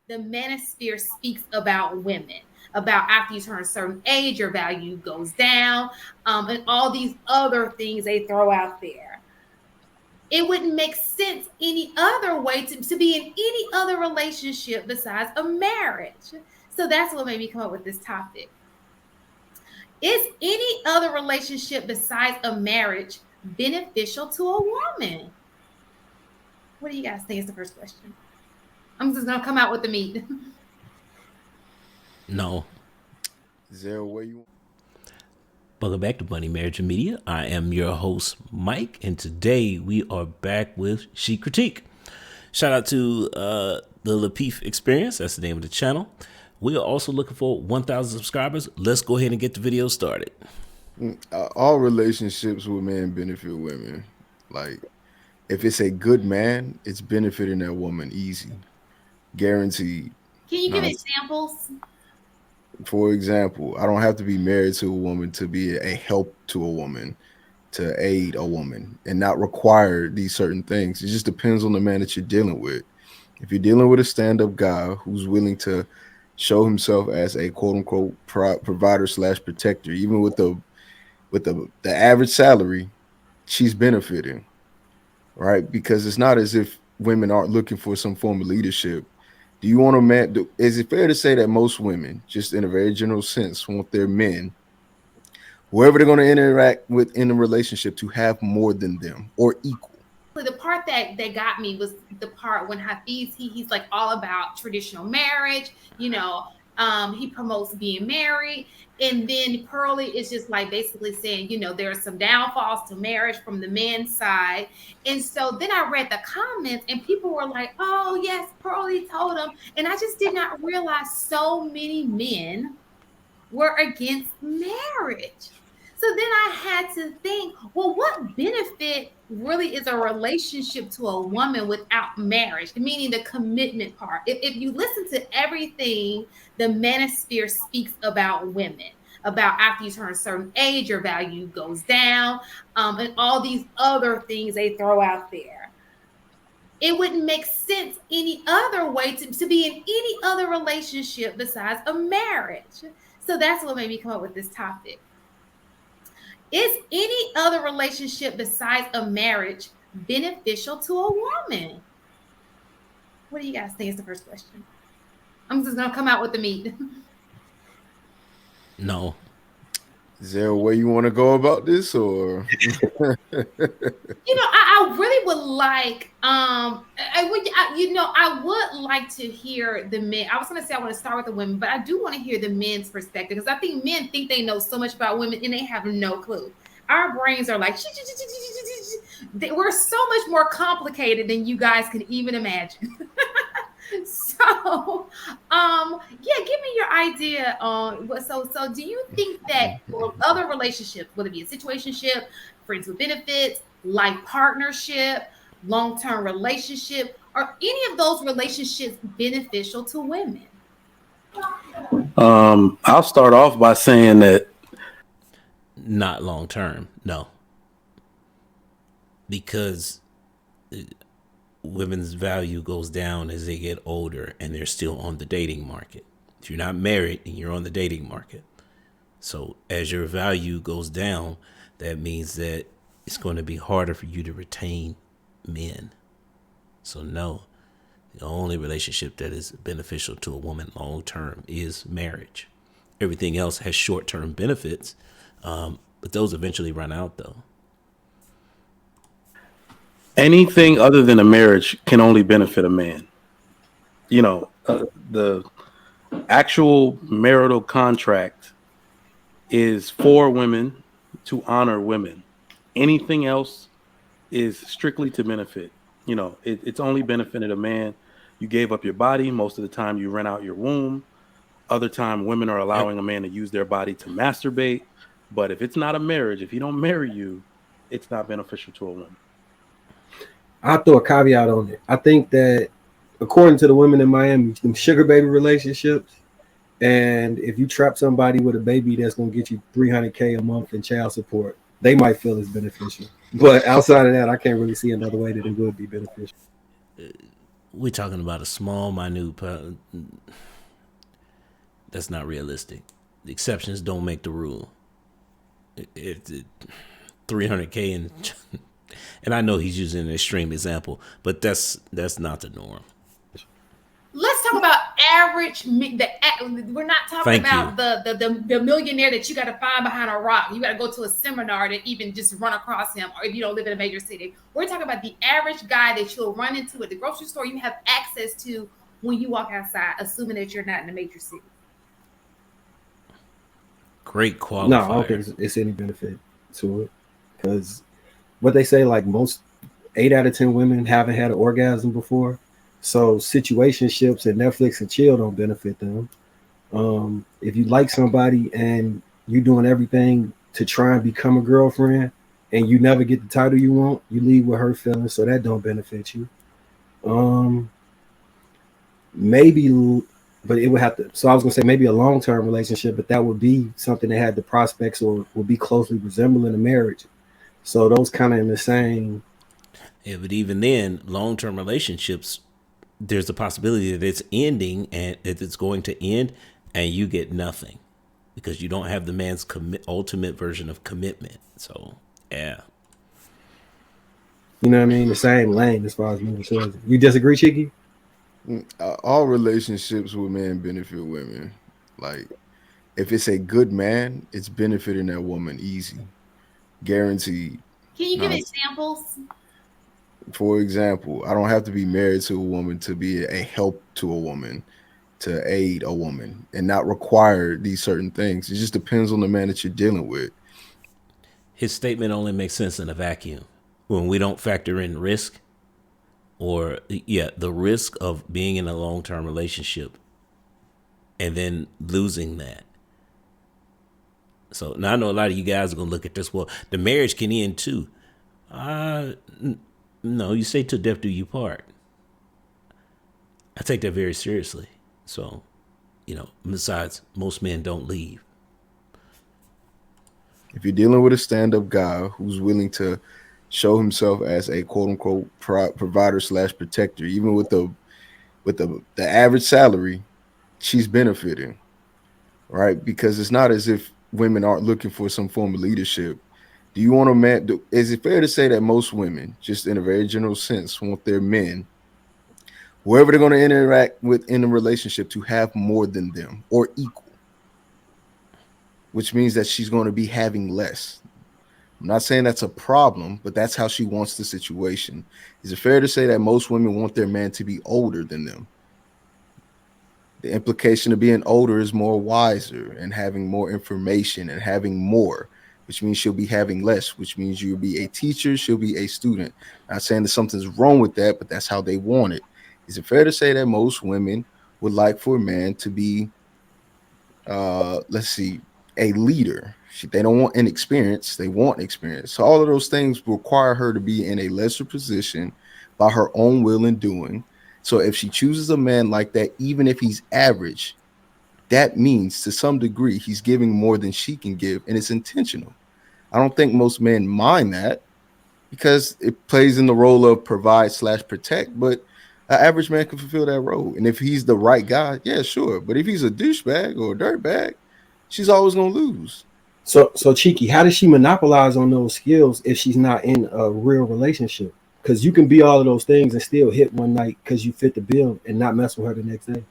the manosphere speaks about women. About after you turn a certain age, your value goes down, and all these other things they throw out there. It wouldn't make sense any other way to be in any other relationship besides a marriage. So that's what made me come up with this topic. Is any other relationship besides a marriage beneficial to a woman? What do you guys think is the first question? I'm just gonna come out with the meat. No. Is there a way you? Welcome back to Money, Marriage, and Media. I am your host, Mike, and today we are back with She Critique. Shout out to the Lapeef Experience. That's the name of the channel. We are also looking for 1,000 subscribers. Let's go ahead and get the video started. All relationships with men benefit women. Like, if it's a good man, it's benefiting that woman easy, guaranteed. Can you give Now, examples? for example, I don't have to be married to a woman to be a help to a woman, to aid a woman, and not require these certain things. It just depends on the man that you're dealing with. If you're dealing with a stand-up guy who's willing to show himself as a quote-unquote provider slash protector, even with the average salary, she's benefiting, right? Because it's not as if women aren't looking for some form of leadership. Do you want a man? Is it fair to say that most women, just in a very general sense, want their men, whoever they're going to interact with in a relationship, to have more than them or equal? The part that got me was the part when Hafiz he's like all about traditional marriage, he promotes being married, and then Pearlie is just like basically saying, there are some downfalls to marriage from the men's side. And so then I read the comments and people were like, oh yes, Pearlie told him, and I just did not realize so many men were against marriage. So then I had to think, well, what benefit really is a relationship to a woman without marriage, meaning the commitment part? If you listen to everything the manosphere speaks about women, about after you turn a certain age, your value goes down, and all these other things they throw out there. It wouldn't make sense any other way to be in any other relationship besides a marriage. So that's what made me come up with this topic. Is any other relationship besides a marriage beneficial to a woman? What do you guys think is the first question? I'm just going to come out with the meat. No. Is there a way you want to go about this, or? I really would like, I would like to hear the men. I was going to say I want to start with the women, but I do want to hear the men's perspective, because I think men think they know so much about women and they have no clue. Our brains are like, we're so much more complicated than you guys can even imagine. So, give me your idea on what. So, do you think that other relationships, whether it be a situationship, friends with benefits, life partnership, long-term relationship, are any of those relationships beneficial to women? I'll start off by saying that not long term, no. Because women's value goes down as they get older and they're still on the dating market. If you're not married and you're on the dating market. So as your value goes down, that means that it's going to be harder for you to retain men. So no, the only relationship that is beneficial to a woman long term is marriage. Everything else has short term benefits, but those eventually run out though. anything other than a marriage can only benefit a man. The actual marital contract is for women to honor women. Anything else is strictly to benefit. It's only benefited a man. You gave up your body. Most of the time you rent out your womb. Other time women are allowing a man to use their body to masturbate. But if it's not a marriage, if he don't marry you, it's not beneficial to a woman. I'll throw a caveat on it. I think that according to the women in Miami, them sugar baby relationships, and if you trap somebody with a baby that's going to get you $300K a month in child support, they might feel it's beneficial. But outside of that, I can't really see another way that it would be beneficial. we're talking about a small, minute. That's not realistic. The exceptions don't make the rule. 300K and I know he's using an extreme example, but that's not the norm. Let's talk about average. We're not talking Thank about you. the millionaire that you got to find behind a rock. You got to go to a seminar to even just run across him, or if you don't live in a major city. We're talking about the average guy that you'll run into at the grocery store. You have access to when you walk outside, assuming that you're not in a major city. Great qualifier. No, I don't think it's any benefit to it, because what they say, like most 8 out of 10 women haven't had an orgasm before. So situationships and Netflix and chill don't benefit them. If you like somebody and you doing everything to try and become a girlfriend and you never get the title you want, you leave with her feelings, so that don't benefit you. Maybe, but it would have to. So I was gonna say maybe a long-term relationship, but that would be something that had the prospects or would be closely resembling a marriage. So those kind of in the same. Yeah, but even then, long-term relationships, there's a possibility that it's ending and it's going to end and you get nothing because you don't have the man's ultimate version of commitment. So, yeah. You know what I mean? The same lane as far as moving towards it. You disagree, Cheeky? All relationships with men benefit women. Like, if it's a good man, it's benefiting that woman easy, guaranteed. Can you give Now, examples? for example, I don't have to be married to a woman to be a help to a woman, to aid a woman, and not require these certain things. It just depends on the man that you're dealing with. His statement only makes sense in a vacuum when we don't factor in risk or, the risk of being in a long-term relationship and then losing that. So now I know a lot of you guys are going to look at this. Well, the marriage can end too. No, you say till death do you part. I take that very seriously. So, besides, most men don't leave. If you're dealing with a stand-up guy who's willing to show himself as a quote-unquote provider / protector, even with the average salary, she's benefiting, right? Because it's not as if women aren't looking for some form of leadership. Do you want a man? Is it fair to say that most women, just in a very general sense, want their men, whoever they're going to interact with in a relationship, to have more than them or equal? Which means that she's going to be having less. I'm not saying that's a problem, but that's how she wants the situation. Is it fair to say that most women want their man to be older than them? The implication of being older is more wiser and having more information and having more, which means she'll be having less, which means you'll be a teacher, she'll be a student. Not saying that something's wrong with that, but that's how they want it. Is it fair to say that most women would like for a man to be, a leader? They don't want inexperience, they want experience. So all of those things require her to be in a lesser position by her own will and doing. So if she chooses a man like that, even if he's average, that means to some degree he's giving more than she can give, and it's intentional. I don't think most men mind that because it plays in the role of provide / protect, but an average man can fulfill that role. And if he's the right guy, yeah, sure. But if he's a douchebag or a dirtbag, she's always going to lose. So Cheeky, how does she monopolize on those skills if she's not in a real relationship? Because you can be all of those things and still hit one night because you fit the bill and not mess with her the next day,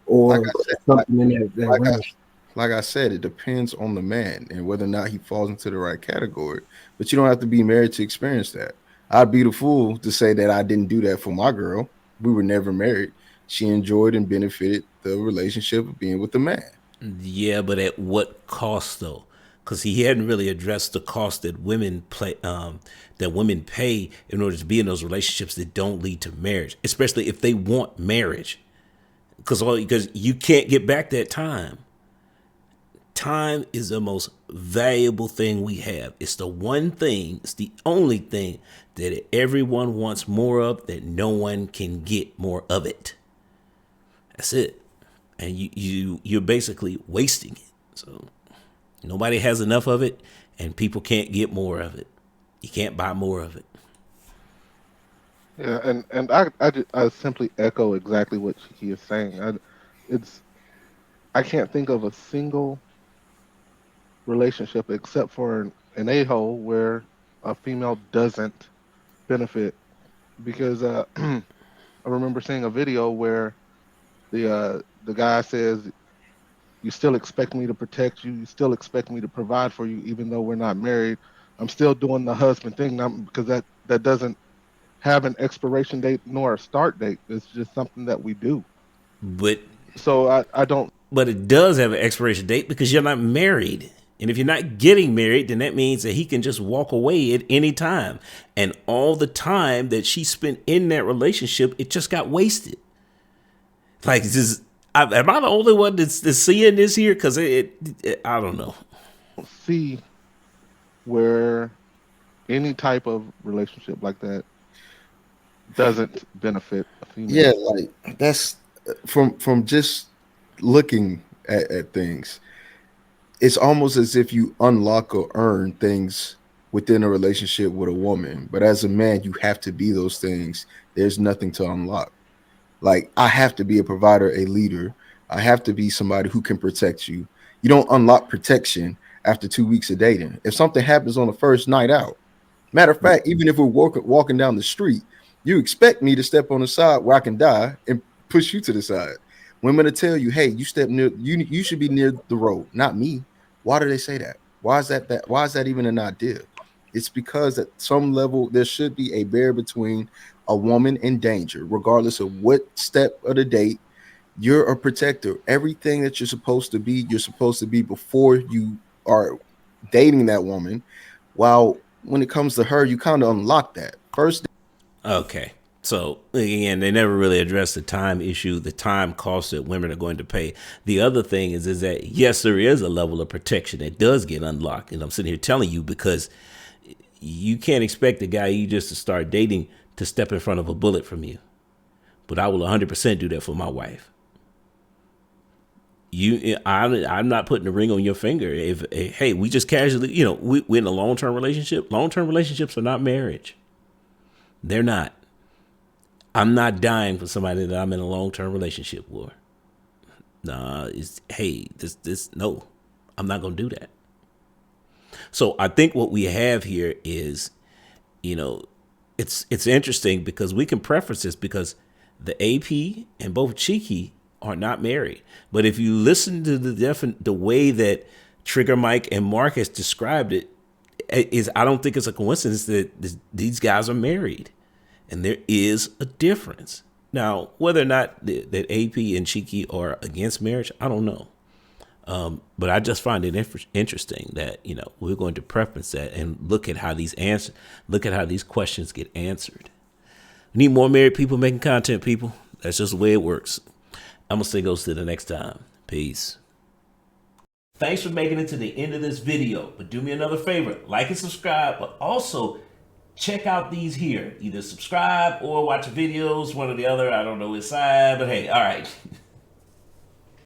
or something in that range. Like I said, it depends on the man and whether or not he falls into the right category. But you don't have to be married to experience that. I'd be the fool to say that I didn't do that for my girl. We were never married. She enjoyed and benefited the relationship of being with the man. Yeah, but at what cost though? Because he hadn't really addressed the cost that women pay in order to be in those relationships that don't lead to marriage, especially if they want marriage. Because you can't get back that time. Time is the most valuable thing we have. It's the one thing, it's the only thing that everyone wants more of, that no one can get more of it. That's it. And you're basically wasting it. So nobody has enough of it, and people can't get more of it. You can't buy more of it. Yeah, and I simply echo exactly what he is saying. It's I can't think of a single relationship except for an a-hole where a female doesn't benefit because I remember seeing a video where the guy says, "You still expect me to protect you. You still expect me to provide for you, even though we're not married. I'm still doing the husband thing now because that doesn't have an expiration date nor a start date. It's just something that we do. But So I don't it does have an expiration date because you're not married. And if you're not getting married, then that means that he can just walk away at any time. And all the time that she spent in that relationship, it just got wasted. Like, just, am I the only one that's seeing this here? Because I don't know. see where any type of relationship like that doesn't benefit a Yeah, female. like that's from just looking at things. It's almost as if you unlock or earn things within a relationship with a woman. But as a man, you have to be those things. There's nothing to unlock. Like I have to be a provider, a leader. I have to be somebody who can protect you. You don't unlock protection after 2 weeks of dating. If something happens on the first night out, matter of fact, even if we're walking down the street, you expect me to step on the side where I can die and push you to the side. Women to tell you, hey, you step near you should be near the road, not me. Why do they say that? Why is that why is that even an idea? It's because at some level there should be a barrier between a woman and danger, regardless of what step of the date. You're a protector. Everything that you're supposed to be before you are dating that woman. While when it comes to her, you kind of unlock that. First, Okay. So again, they never really addressed the time issue, the time cost that women are going to pay. The other thing is that yes, there is a level of protection that does get unlocked, and I'm sitting here telling you because you can't expect the guy you just to start dating to step in front of a bullet from you. But I will 100% do that for my wife. I'm not putting a ring on your finger. If hey, we just casually, we're in a long term relationship. Long term relationships are not marriage. They're not. I'm not dying for somebody that I'm in a long term relationship with. Nah, it's hey, this no, I'm not gonna do that. So I think what we have here is, you know, it's interesting because we can preference this because the AP and both Cheeky are not married. But if you listen to the way that Trigger Mike and Marcus described it, is I don't think it's a coincidence that these guys are married, and there is a difference. Now, whether or not that AP and Cheeky are against marriage, I don't know. But I just find it interesting that we're going to preference that and look at how these questions get answered. We need more married people making content, people. That's just the way it works. I'm gonna say goes to the next time. Peace. Thanks for making it to the end of this video. But do me another favor, like and subscribe, but also check out these here. Either subscribe or watch videos, one or the other. I don't know which side, but hey, all right.